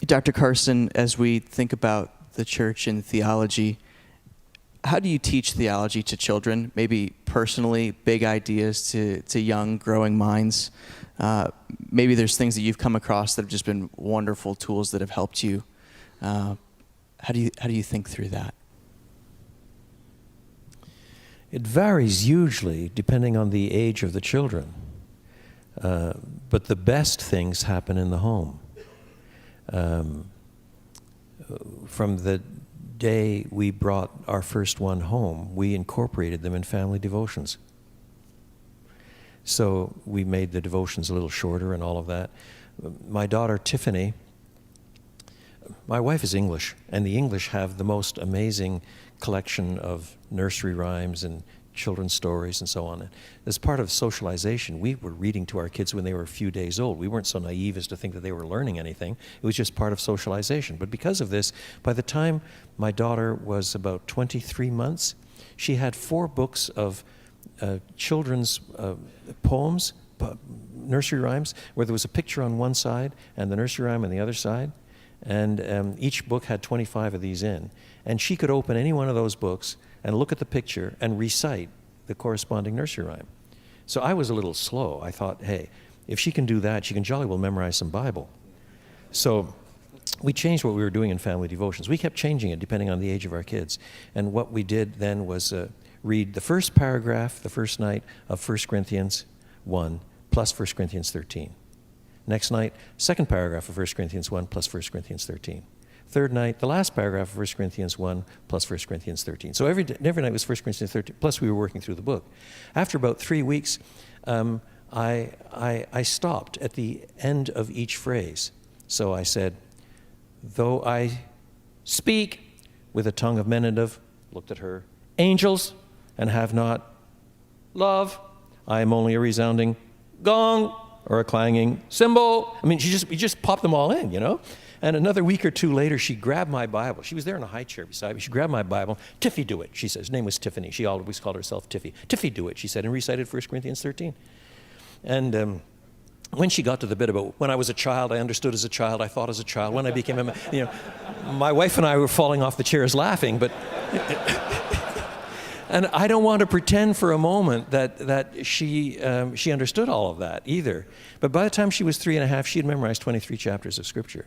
Dr. Carson, as we think about the church and theology, how do you teach theology to children? Maybe personally, big ideas to young, growing minds. Maybe there's things that you've come across that have just been wonderful tools that have helped you. How do you think through that? It varies hugely depending on the age of the children. But the best things happen in the home. From the day we brought our first one home, we incorporated them in family devotions. So we made the devotions a little shorter and all of that. My daughter Tiffany, my wife is English, and the English have the most amazing collection of nursery rhymes and children's stories and so on. As part of socialization, we were reading to our kids when they were a few days old. We weren't so naive as to think that they were learning anything. It was just part of socialization. But because of this, by the time my daughter was about 23 months, she had 4 books of children's poems, nursery rhymes, where there was a picture on one side and the nursery rhyme on the other side. And each book had 25 of these in. And she could open any one of those books and look at the picture and recite the corresponding nursery rhyme. So I was a little slow. I thought, hey, if she can do that, she can jolly well memorize some Bible. So we changed what we were doing in family devotions. We kept changing it depending on the age of our kids. And what we did then was read the first paragraph the first night of 1 Corinthians 1 plus 1 Corinthians 13. Next night, second paragraph of 1 Corinthians 1 plus 1 Corinthians 13. Third night, the last paragraph of 1 Corinthians 1 plus 1 Corinthians 13. So every night was 1 Corinthians 13, plus we were working through the book. After about 3 weeks, I stopped at the end of each phrase. So I said, though I speak with a tongue of men and of, looked at her, angels, and have not love, I am only a resounding gong or a clanging cymbal. I mean, we just popped them all in, you know? And another week or two later, she grabbed my Bible. She was there in a high chair beside me. She grabbed my Bible. Tiffy, do it, she says. Her name was Tiffany. She always called herself Tiffy. Tiffy, do it, she said, and recited 1 Corinthians 13. And when she got to the bit about when I was a child, I understood as a child, I thought as a child. When I became a man, you know, my wife and I were falling off the chairs laughing, but... And I don't want to pretend for a moment that she understood all of that either. But by the time she was 3 and a half, she had memorized 23 chapters of Scripture.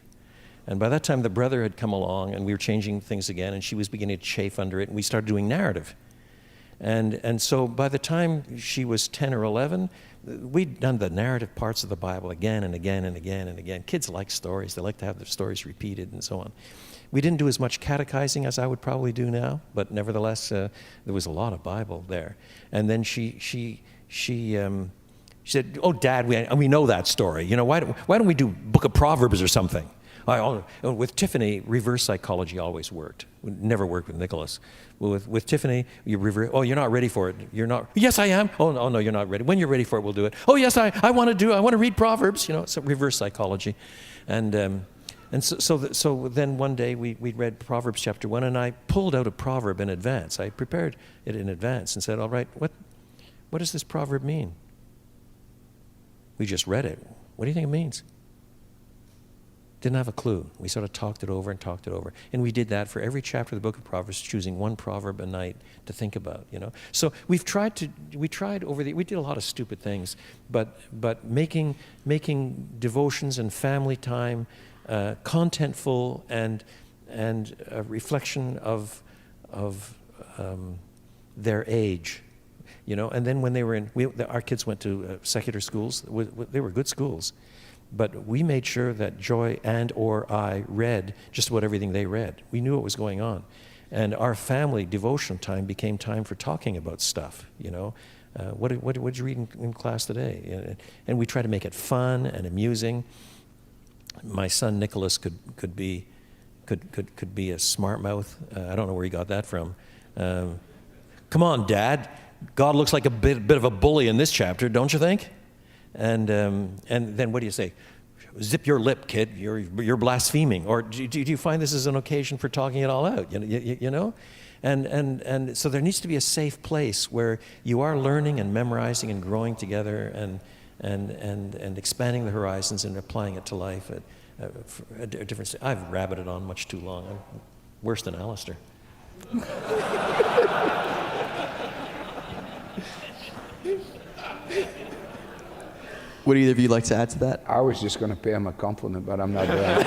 And by that time, the brother had come along, and we were changing things again, and she was beginning to chafe under it, and we started doing narrative. And so by the time she was 10 or 11, we'd done the narrative parts of the Bible again and again and again and again. Kids like stories. They like to have their stories repeated and so on. We didn't do as much catechizing as I would probably do now, but nevertheless, there was a lot of Bible there. And then she said, "Oh, Dad, we know that story. You know, why don't we do Book of Proverbs or something?" With Tiffany, reverse psychology always worked. It never worked with Nicholas. With Tiffany, you're not ready for it. You're not. Yes, I am. Oh, no, you're not ready. When you're ready for it, we'll do it. Oh, yes, I want to read Proverbs. You know, it's reverse psychology, and so then one day we read Proverbs chapter 1, and I pulled out a proverb in advance. I prepared it in advance and said, "All right, what does this proverb mean?" We just read it. What do you think it means? Didn't have a clue. We sort of talked it over. And we did that for every chapter of the book of Proverbs, choosing one proverb a night to think about, you know. So we did a lot of stupid things, but making devotions and family time contentful and a reflection of their age, you know. And then when they were our kids went to secular schools. They were good schools. But we made sure that Joy or I read just about everything they read. We knew what was going on. And our family devotion time became time for talking about stuff, you know. What did you read in class today? And we try to make it fun and amusing. My son Nicholas could be a smart mouth. I don't know where he got that from. Come on, Dad. God looks like a bit of a bully in this chapter, don't you think? And then what do you say? Zip your lip, kid. You're blaspheming. Or do you find this is an occasion for talking it all out? You know, and so there needs to be a safe place where you are learning and memorizing and growing together and expanding the horizons and applying it to life a different. I've rabbited on much too long. I'm worse than Alistair. Would either of you like to add to that? I was just going to pay him a compliment, but I'm not doing it.